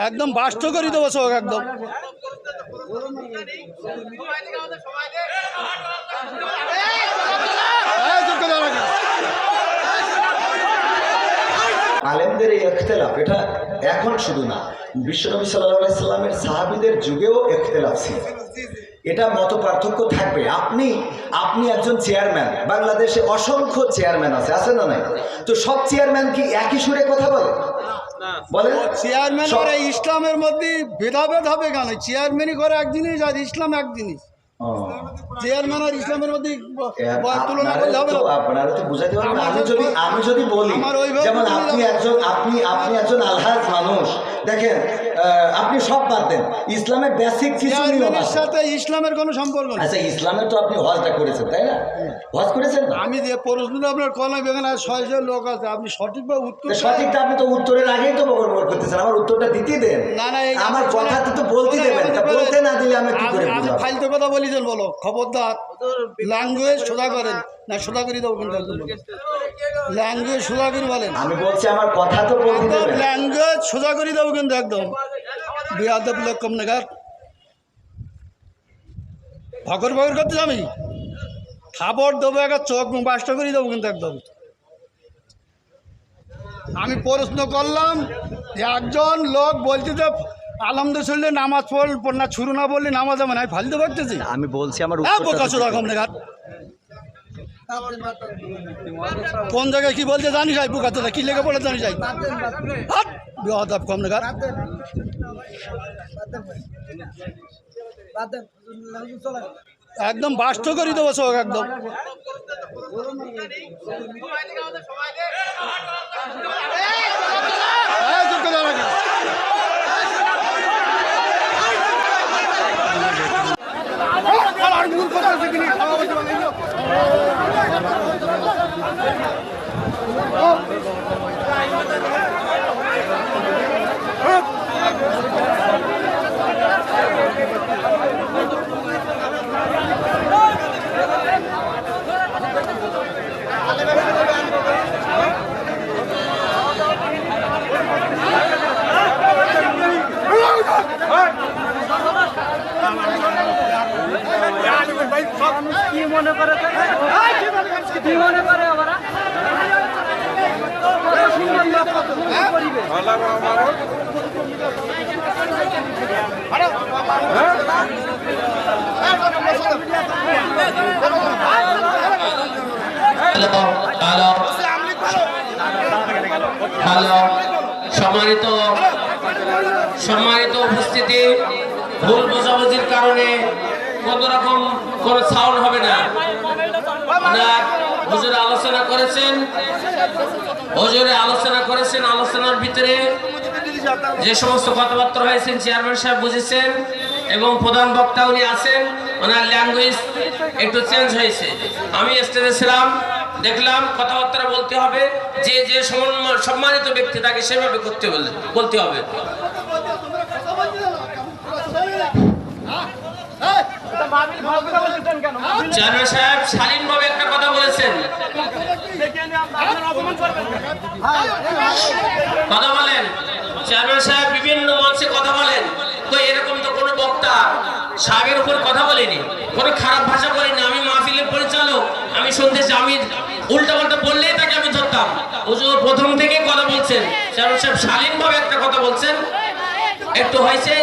একদম বাস্ত করে দেবো সব একদম। আলেমদের এই ইখতিলাফ এটা এখন শুধু না, বিশ্বনবী সাল্লাল্লাহু আলাইহি সাল্লামের সাহাবীদের যুগেও ইখতিলাফ ছিল। এটা মত পার্থক্য থাকবে। আপনি একজন চেয়ারম্যান, বাংলাদেশে অসংখ্য চেয়ারম্যান আছে না নাই? তো সব চেয়ারম্যান কি একই সুরে কথা বলে? বলেন চেয়ারম্যান করে ইসলামের মধ্যে ভেদাভেদ হবে কেন? চেয়ারম্যানই করে এক জিনিস আর ইসলাম এক জিনিস। চেয়ারম্যান আর ইসলামের মধ্যে তুলনা করলে হবে না। আপনারা তো বুঝাতে পারবেন। আমি যদি বলি, যেমন আপনি একজন আলহাজ মানুষ, দেখেন আপনি সব বাদ দেন, ইসলামের বেসিক কিছু নিয়মের সাথে ইসলামের কোনো সম্পর্ক নেই। আচ্ছা, ইসলামের তো আপনি হজটা করেছেন, তাই না? হজ করেছেন? আমি যে প্রশ্নটা আপনার কলায় বেগান 600 লোক আছে, আপনি সঠিকভাবে উত্তর সঠিকটা আপনি তো উত্তরের আগেই তো বকর করতেছেন। আমার উত্তরটা দিতে দেন। না না, আমার কথা তো বলতে দেবেন, তা বলতে না দিলে আমি কি করে বুঝাবো? ফালতু কথা বলিছেন, বলো খবরদার। ল্যাঙ্গুয়েজ সোজা করেন না, সোজা করে দেবো কিন্তু একদম। ল্যাঙ্গুয়েজ সোজা করে বলেন। আমি বলছি আমার কথা তো বলতে দেবেন। ল্যাঙ্গুয়েজ সোজা করে দেবো কিন্তু একদম। বিয়াদব লোক কম নাগাদ ভকর ভকর করতে আমি খাবার দেবো, একটা চোখ মুখ বাসটা করে দেবো কিন্তু একদম। আমি প্রশ্ন করলাম, একজন লোক বলছে যে আলহামদুলিল্লাহ নামাজ পড় না, শুরু না বললে নামাজ হবে না। আমি ফালতু করতেছি? আমি বলছি আমার কম নাগাদ কোন জায়গায় কি বলতে জানি যাই, বুকাতে কি লেগে পড়ে জানি যাই। বিয়াদব কম নাগাদ। একদম বাস্ত করে দেবো সব একদম। কি মনে করে আমরা হ্যালো, সম্মানিত উপস্থিতি, ভুল বোঝাবুঝির কারণে কোন রকম কোন সাউন্ড হবে না। হুজুর আলোচনা করেছেন, আলোচনার ভিতরে যে সমস্ত কথাবার্তা হয়েছেন চেয়ারম্যান সাহেব বুঝেছেন, এবং প্রধান বক্তা উনি আছেন, ওনার ল্যাঙ্গুয়েজ একটু চেঞ্জ হয়েছে। আমি স্টেজে ছিলাম, দেখলাম কথাবার্তা বলতে হবে, যে যে সম্মানিত ব্যক্তি তাকে সেভাবে বলতে হবে। চেয়ারম্যান সাহেব শালীনভাবে একটা কথা বলেছেন, কথা বলেন। চেয়ারম্যান সাহেব বিভিন্ন মঞ্চে কথা বলেন, তো এরকম তো কোনো বক্তা সাহেবের উপর কথা বলেনি, কোনো খারাপ ভাষা বলেনি। আমি মাহফিলের পরিচালক, আমি শুনতেছি, আমি উল্টা পাল্টা বললেই তাকে আমি ধরতাম। হুজুর প্রথম থেকে কথা বলছেন, চেয়ারম্যান সাহেব শালীনভাবে একটা কথা বলছেন, একটু হয়েছে